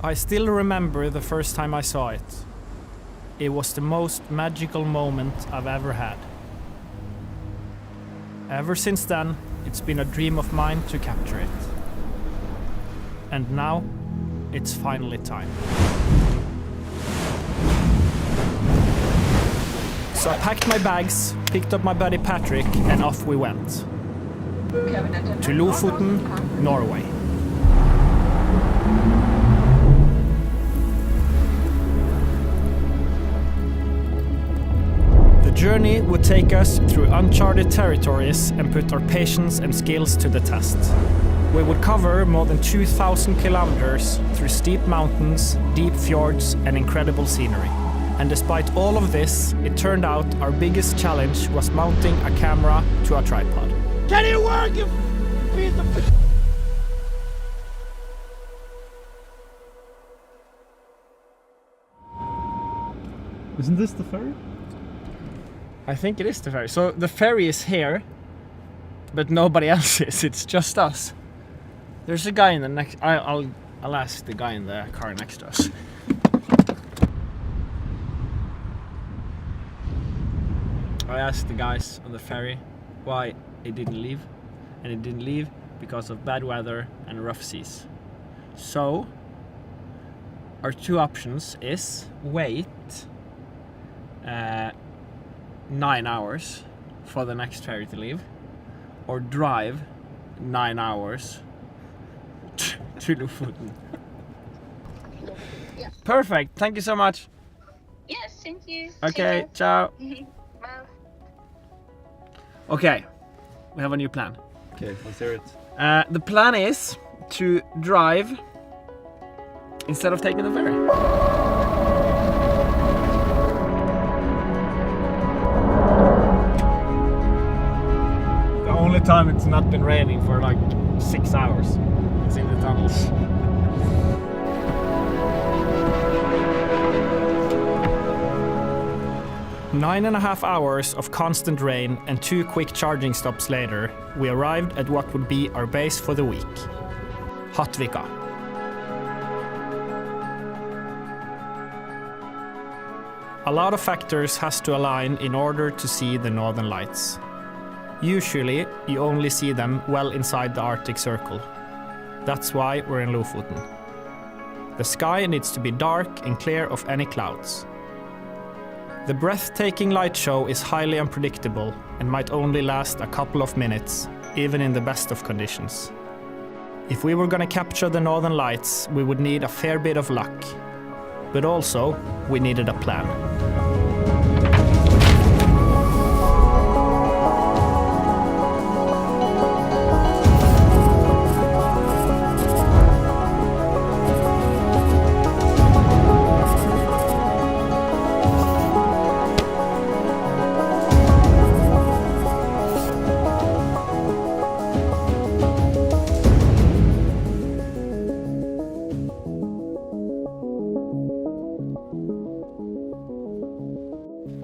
I still remember the first time I saw it. It was the most magical moment I've ever had. Ever since then, it's been a dream of mine to capture it. And now, it's finally time. So I packed my bags, picked up my buddy Patrick, and off we went. To Lofoten, Norway. The journey would take us through uncharted territories and put our patience and skills to the test. We would cover more than 2,000 kilometers through steep mountains, deep fjords, and incredible scenery. And despite all of this, it turned out our biggest challenge was mounting a camera to a tripod. Can it work, you piece of... Isn't this the ferry? I think it is the ferry. So the ferry is here, but nobody else is. It's just us. There's a guy in the next... I'll ask the guy in the car next to us. I asked the guys on the ferry why it didn't leave, and it didn't leave because of bad weather and rough seas. So our two options is wait 9 hours for the next ferry to leave, or drive 9 hours to Lofoten. Yeah. Perfect, thank you so much. Yes, thank you. Okay, ciao. Bye. Okay, we have a new plan. Okay, let's hear it. The plan is to drive instead of taking the ferry. The only time it's not been raining for like 6 hours. It's in the tunnels. Nine and a half hours of constant rain and 2 quick charging stops later, we arrived at what would be our base for the week, Hattvika. A lot of factors has to align in order to see the northern lights. Usually, you only see them well inside the Arctic Circle. That's why we're in Lofoten. The sky needs to be dark and clear of any clouds. The breathtaking light show is highly unpredictable and might only last a couple of minutes, even in the best of conditions. If we were gonna capture the northern lights, we would need a fair bit of luck. But also, we needed a plan.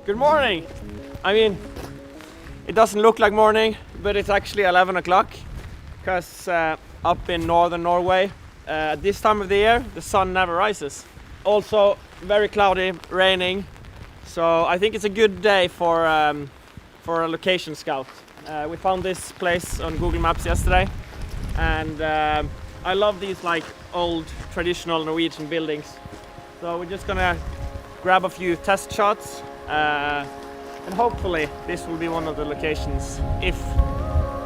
Good morning! I mean, it doesn't look like morning, but it's actually 11 o'clock because up in northern Norway, at this time of the year, the sun never rises. Also, very cloudy, raining, so I think it's a good day for a location scout. We found this place on Google Maps yesterday, and I love these like old traditional Norwegian buildings. So we're just gonna grab a few test shots. And hopefully this will be one of the locations. If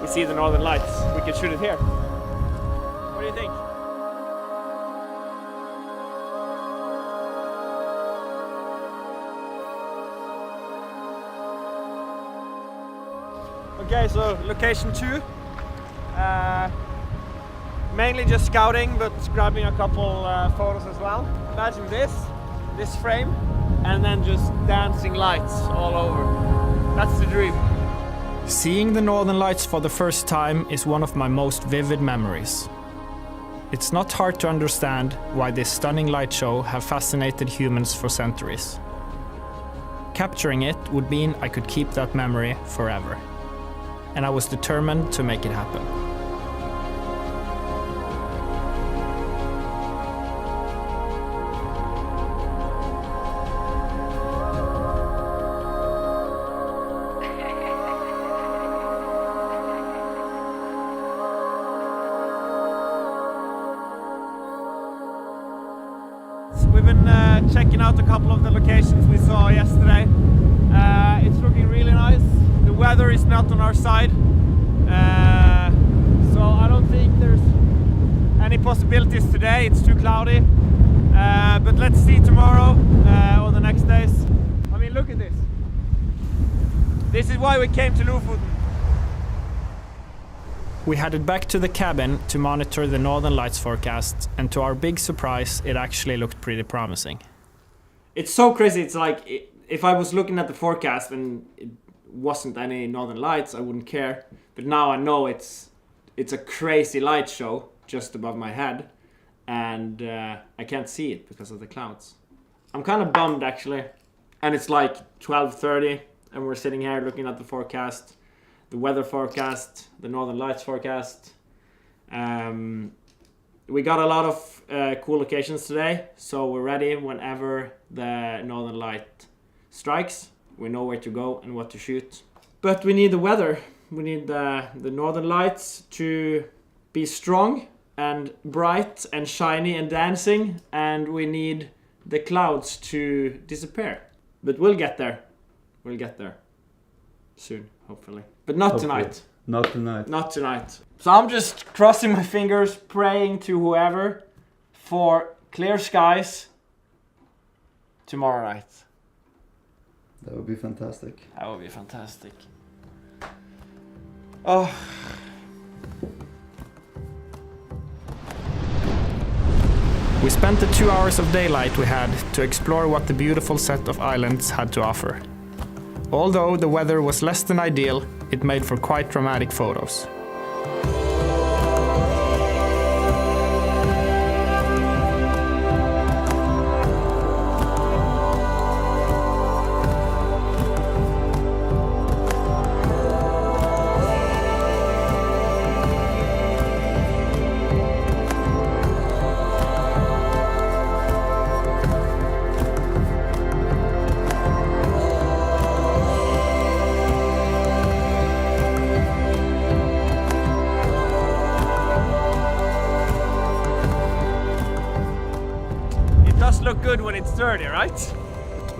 we see the northern lights, we can shoot it here. What do you think? Okay, so location 2. Mainly just scouting, but grabbing a couple photos as well. Imagine this frame, and then just dancing lights all over. That's the dream. Seeing the northern lights for the first time is one of my most vivid memories. It's not hard to understand why this stunning light show have fascinated humans for centuries. Capturing it would mean I could keep that memory forever. And I was determined to make it happen. We've been checking out a couple of the locations we saw yesterday. It's looking really nice. The weather is not on our side, so I don't think there's any possibilities today. It's too cloudy, but let's see tomorrow or the next days. I mean, look at this. This is why we came to Lofoten. We headed back to the cabin to monitor the Northern Lights forecast, and to our big surprise, it actually looked pretty promising. It's so crazy. It's like if I was looking at the forecast and it wasn't any Northern Lights, I wouldn't care. But now I know it's a crazy light show just above my head, and I can't see it because of the clouds. I'm kind of bummed actually, and it's like 12:30, and we're sitting here looking at the forecast. The weather forecast, the Northern Lights forecast. We got a lot of cool locations today, so we're ready whenever the Northern Light strikes. We know where to go and what to shoot. But we need the weather. We need the Northern Lights to be strong and bright and shiny and dancing, and we need the clouds to disappear. But we'll get there. We'll get there soon, hopefully. But not tonight. Not tonight. Not tonight. So I'm just crossing my fingers, praying to whoever for clear skies tomorrow night. That would be fantastic. That would be fantastic. Oh. We spent the 2 hours of daylight we had to explore what the beautiful set of islands had to offer. Although the weather was less than ideal, it made for quite dramatic photos. Look good when it's dirty, right?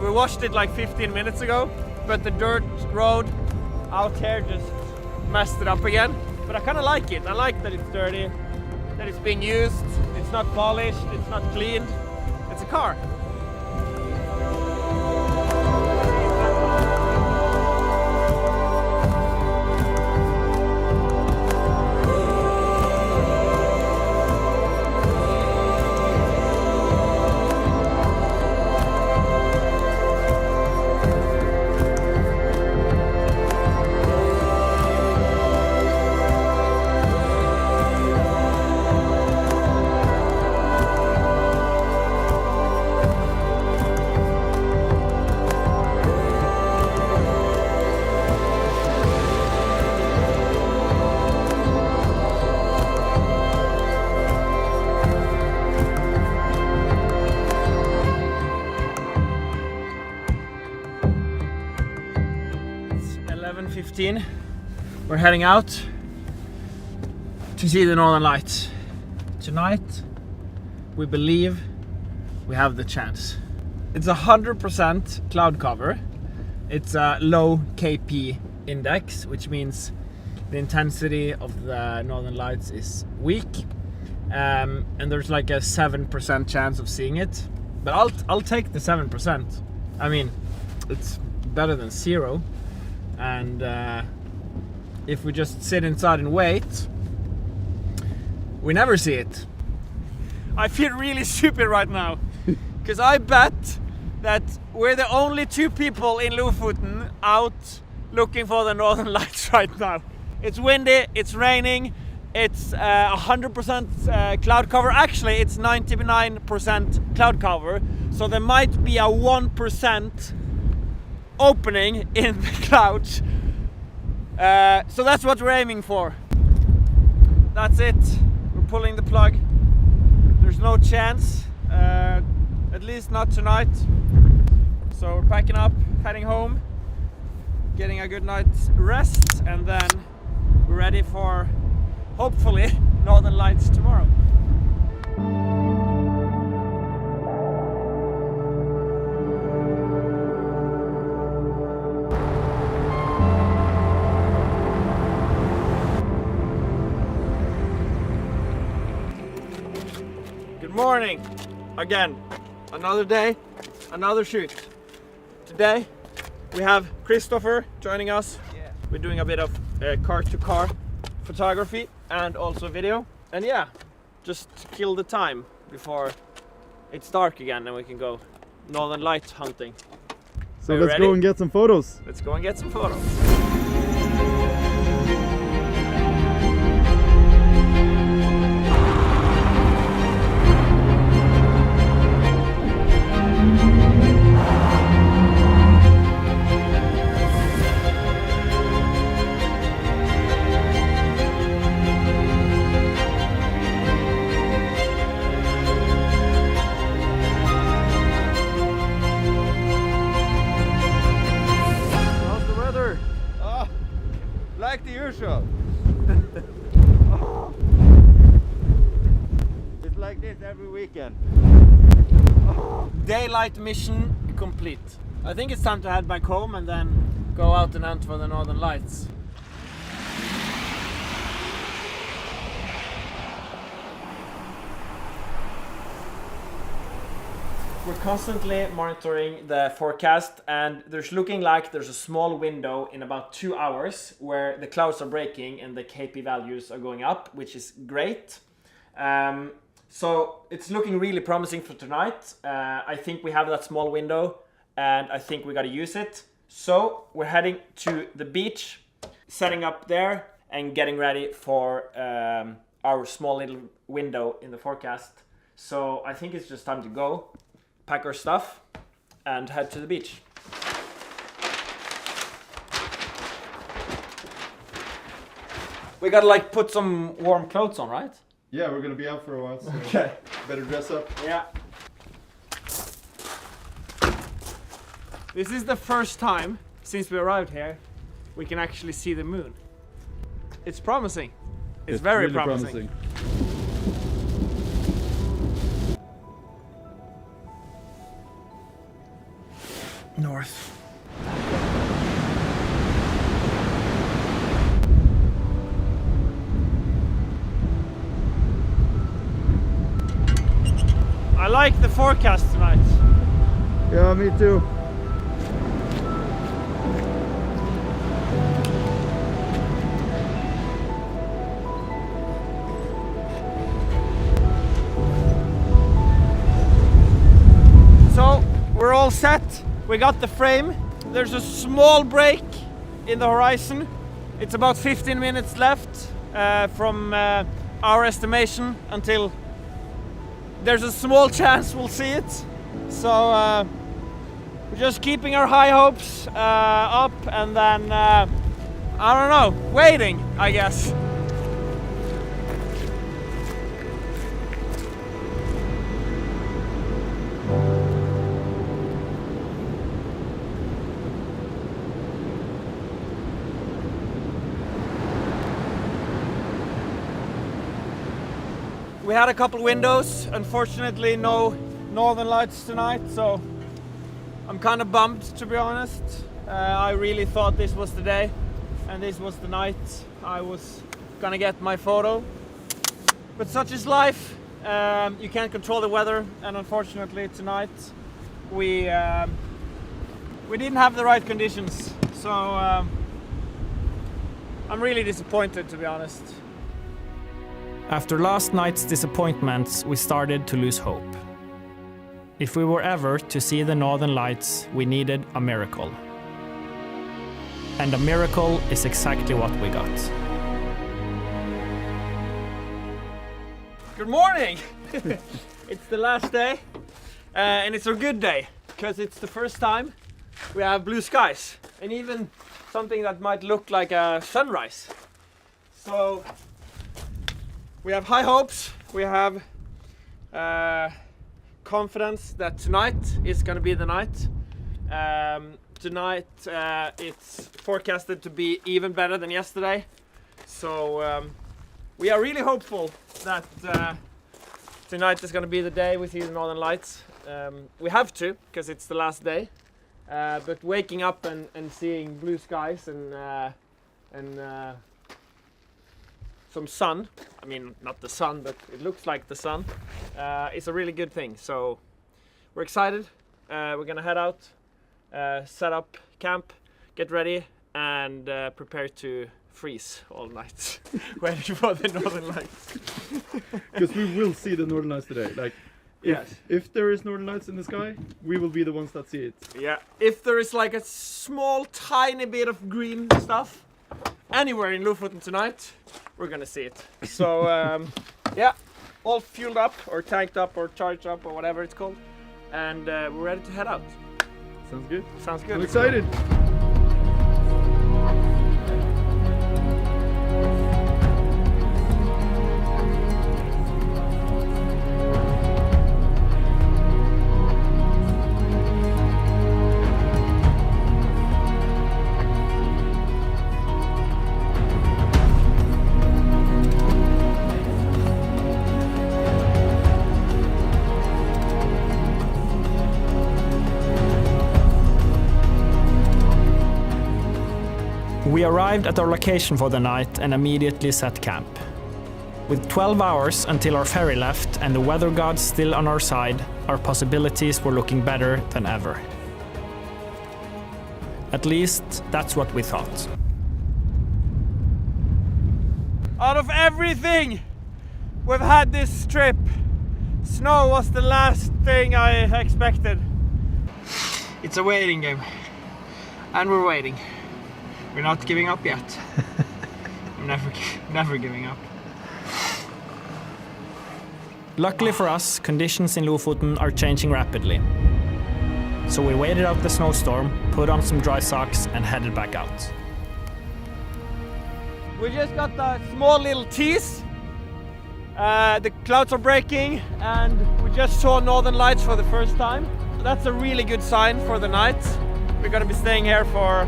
We washed it like 15 minutes ago, but the dirt road out here just messed it up again. But I kind of like it. I like that it's dirty, that it's being used, it's not polished, it's not cleaned. It's a car. We're heading out to see the Northern Lights. Tonight, we believe we have the chance. It's 100% cloud cover. It's a low KP index, which means the intensity of the Northern Lights is weak, and there's like a 7% chance of seeing it. But I'll take the 7%. I mean, it's better than 0. And if we just sit inside and wait, we never see it. I feel really stupid right now, because I bet that we're the only 2 people in Lofoten out looking for the Northern Lights right now. It's windy, it's raining, it's 100% cloud cover. Actually, it's 99% cloud cover, so there might be a 1% opening in the clouds. So that's what we're aiming for. That's it. We're pulling the plug. There's no chance, at least not tonight. So we're packing up, heading home, getting a good night's rest, and then we're ready for, hopefully, Northern Lights tomorrow. morning. Again, another day, another shoot. Today we have Christopher joining us. Yeah. We're doing a bit of car-to-car photography and also video. And yeah, just to kill the time before it's dark again and we can go northern light hunting. So let's go and get some photos. Let's go and get some photos. Like the usual. It's like this every weekend. Daylight mission complete. I think it's time to head back home and then go out and hunt for the northern lights. We're constantly monitoring the forecast and there's looking like there's a small window in about 2 hours where the clouds are breaking and the KP values are going up, which is great. So it's looking really promising for tonight. I think we have that small window and I think we gotta use it. So we're heading to the beach, setting up there and getting ready for our small little window in the forecast. So I think it's just time to go. Pack our stuff and head to the beach. We gotta like put some warm clothes on, right? Yeah, we're gonna be out for a while, so okay. Better dress up. Yeah. This is the first time since we arrived here we can actually see the moon. It's promising. It's very really promising. North. I like the forecast tonight. Yeah, me too. So we're all set. We got the frame. There's a small break in the horizon. It's about 15 minutes left from our estimation until there's a small chance we'll see it. So we're just keeping our high hopes up and then, I don't know, waiting, I guess. We had a couple windows, unfortunately no northern lights tonight, so I'm kind of bummed, to be honest. I really thought this was the day and this was the night I was gonna get my photo. But such is life. You can't control the weather, and unfortunately tonight we didn't have the right conditions, so I'm really disappointed, to be honest. After last night's disappointments, we started to lose hope. If we were ever to see the northern lights, we needed a miracle. And a miracle is exactly what we got. Good morning! It's the last day, and it's a good day, because it's the first time we have blue skies, and even something that might look like a sunrise. So we have high hopes, we have confidence that tonight is gonna be the night. Tonight it's forecasted to be even better than yesterday. So we are really hopeful that tonight is gonna be the day we see the northern lights. We have to, because it's the last day. But waking up and seeing blue skies and some sun, I mean not the sun, but it looks like the sun, is a really good thing. So we're excited. We're gonna head out, set up camp, get ready, and prepare to freeze all night, waiting for the northern lights. Because we will see the northern lights today. Like, if there is northern lights in the sky, we will be the ones that see it. Yeah. If there is like a small, tiny bit of green stuff anywhere in Lofoten tonight, we're gonna see it. So yeah, all fueled up, or tanked up, or charged up, or whatever it's called, and we're ready to head out. Sounds good. Sounds good. I'm excited. We arrived at our location for the night and immediately set camp. With 12 hours until our ferry left and the weather gods still on our side, our possibilities were looking better than ever. At least, that's what we thought. Out of everything we've had this trip, snow was the last thing I expected. It's a waiting game, and we're waiting. We're not giving up yet. I'm never giving up. Luckily for us, conditions in Lofoten are changing rapidly. So we waited out the snowstorm, put on some dry socks and headed back out. We just got a small little tease. The clouds are breaking and we just saw northern lights for the first time. That's a really good sign for the night. We're gonna be staying here for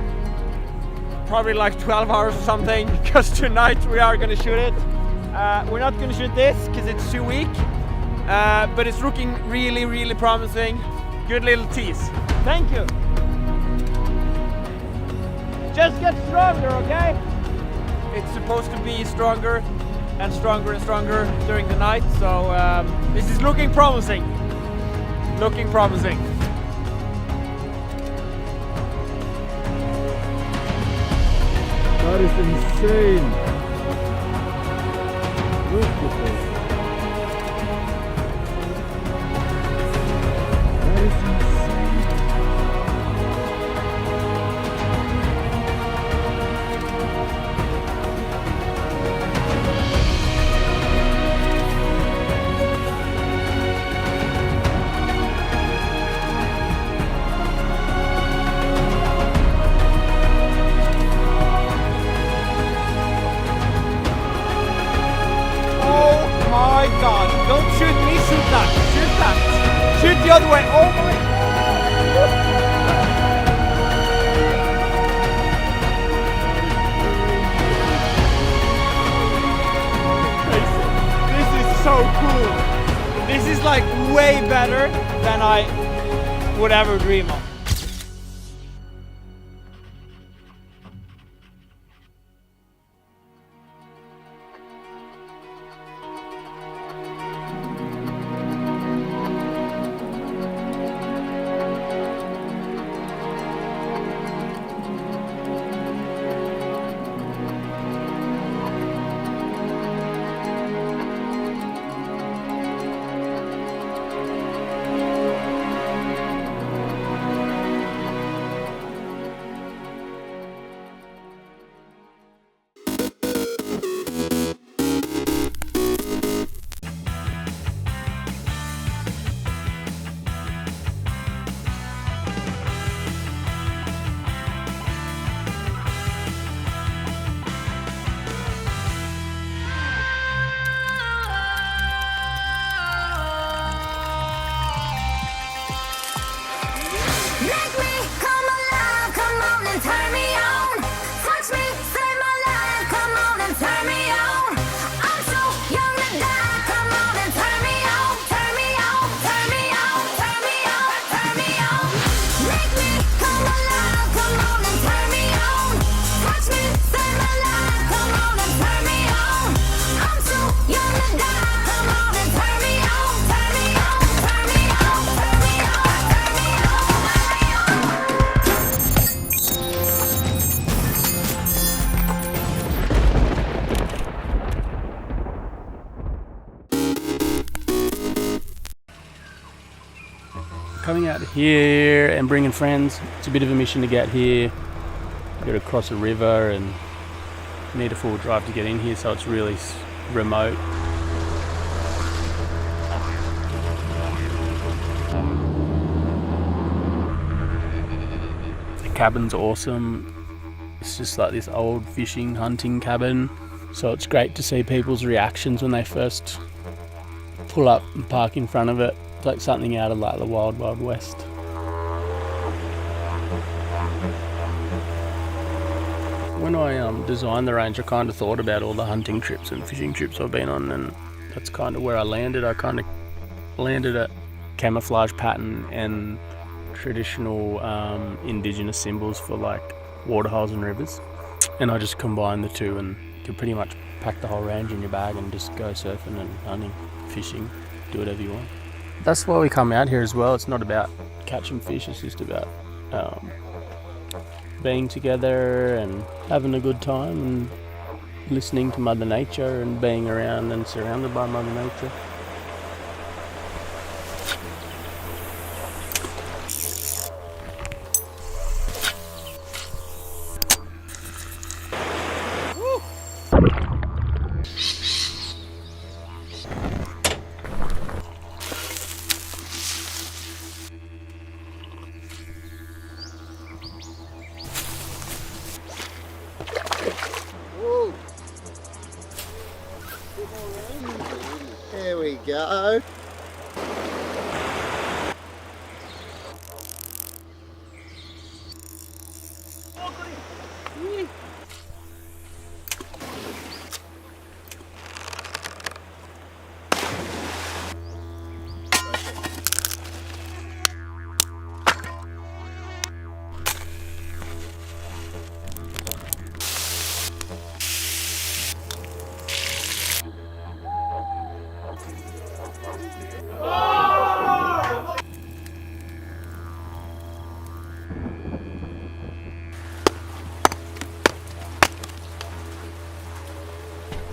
probably like 12 hours or something, because tonight we are gonna shoot it. We're not gonna shoot this because it's too weak, but it's looking really promising. Good little tease. Thank you. Just get stronger, okay? It's supposed to be stronger and stronger during the night, so this is looking promising. Looking promising. That is insane. Look at this. That is insane. My God, don't shoot me, shoot that, shoot that. Shoot the other way, oh my God. This is so cool. This is like way better than I would ever dream of. coming out here and bringing friends, it's a bit of a mission to get here. You've got to cross a river and need a full drive to get in here, so it's really remote. The cabin's awesome. It's just like this old fishing, hunting cabin. So it's great to see people's reactions when they first pull up and park in front of it. It's like something out of like the Wild Wild West. When I designed the range, I kind of thought about all the hunting trips and fishing trips I've been on, and that's kind of where I landed. I kind of landed at camouflage pattern and traditional indigenous symbols for like waterholes and rivers, and I just combined the two, and you can pretty much pack the whole range in your bag and just go surfing and hunting, fishing, do whatever you want. That's why we come out here as well. It's not about catching fish, it's just about being together and having a good time and listening to Mother Nature and being around and surrounded by Mother Nature. There we go.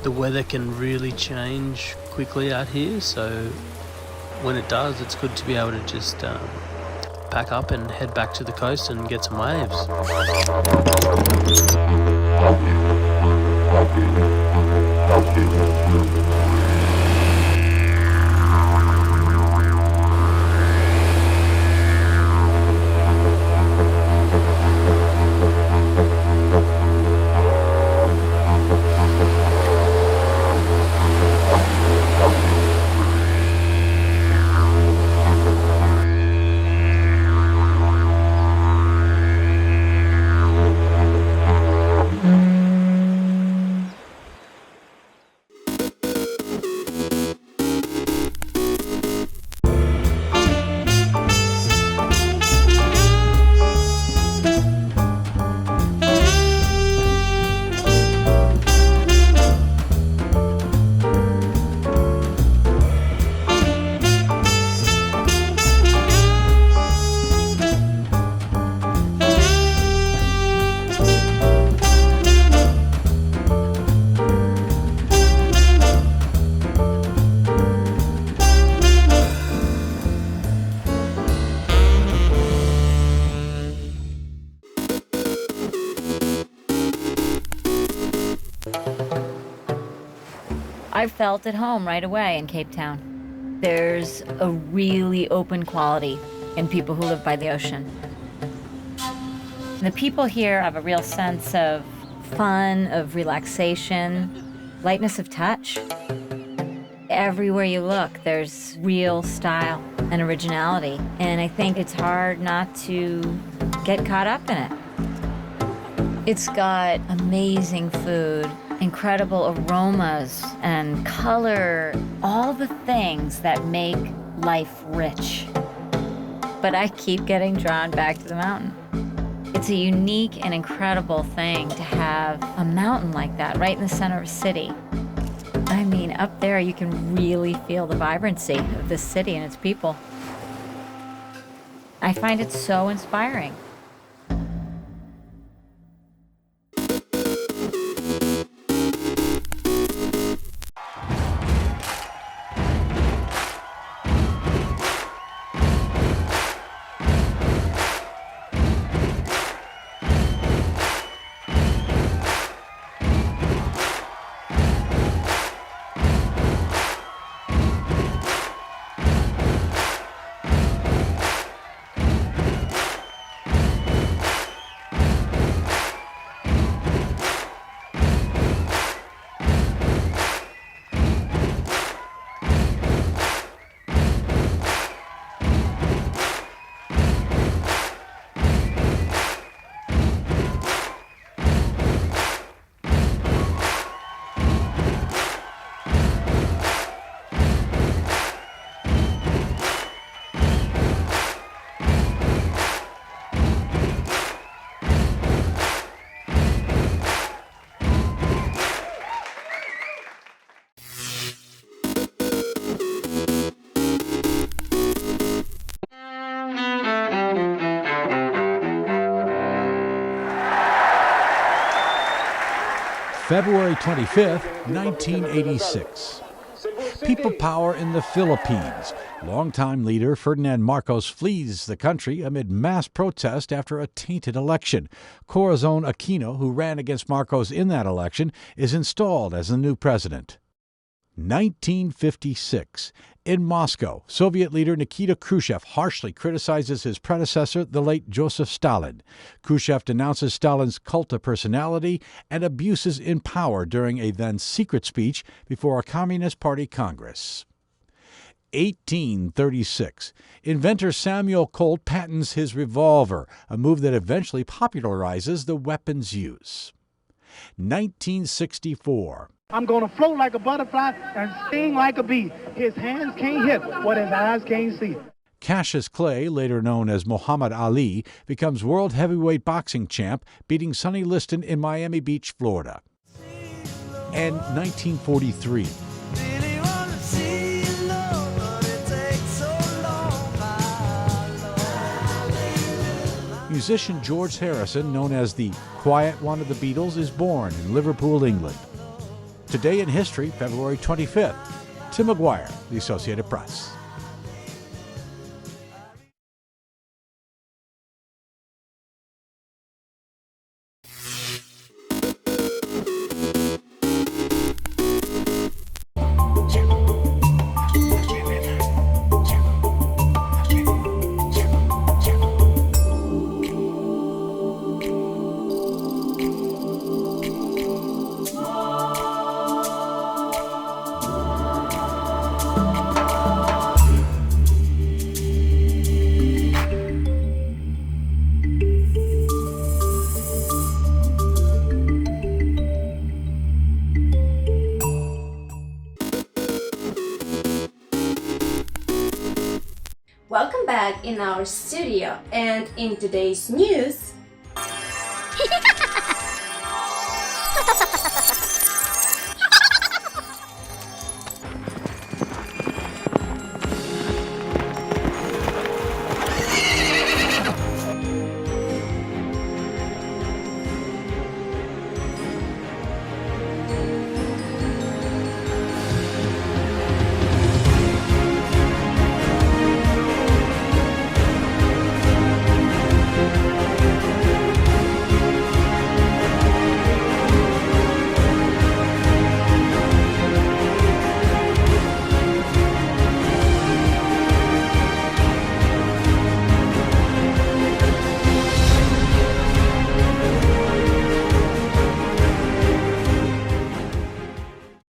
The weather can really change quickly out here, so when it does, it's good to be able to just pack up and head back to the coast and get some waves. I felt at home right away in Cape Town. There's a really open quality in people who live by the ocean. The people here have a real sense of fun, of relaxation, lightness of touch. Everywhere you look, there's real style and originality, and I think it's hard not to get caught up in it. It's got amazing food, incredible aromas and color, all the things that make life rich. But I keep getting drawn back to the mountain. It's a unique and incredible thing to have a mountain like that right in the center of a city. I mean, up there you can really feel the vibrancy of this city and its people. I find it so inspiring. February 25th, 1986. People power in the Philippines. Longtime leader Ferdinand Marcos flees the country amid mass protest after a tainted election. Corazon Aquino, who ran against Marcos in that election, is installed as the new president. 1956. In Moscow, Soviet leader Nikita Khrushchev harshly criticizes his predecessor, the late Joseph Stalin. Khrushchev denounces Stalin's cult of personality and abuses in power during a then secret speech before a Communist Party Congress. 1836. Inventor Samuel Colt patents his revolver, a move that eventually popularizes the weapon's use. 1964. I'm going to float like a butterfly and sting like a bee. His hands can't hit what his eyes can't see. Cassius Clay, later known as Muhammad Ali, becomes world heavyweight boxing champ, beating Sonny Liston in Miami Beach, Florida. And 1943. Musician George Harrison, known as the Quiet One of the Beatles, is born in Liverpool, England. Today in history, February 25th. Tim McGuire, The Associated Press. Welcome back in our studio, and in today's news,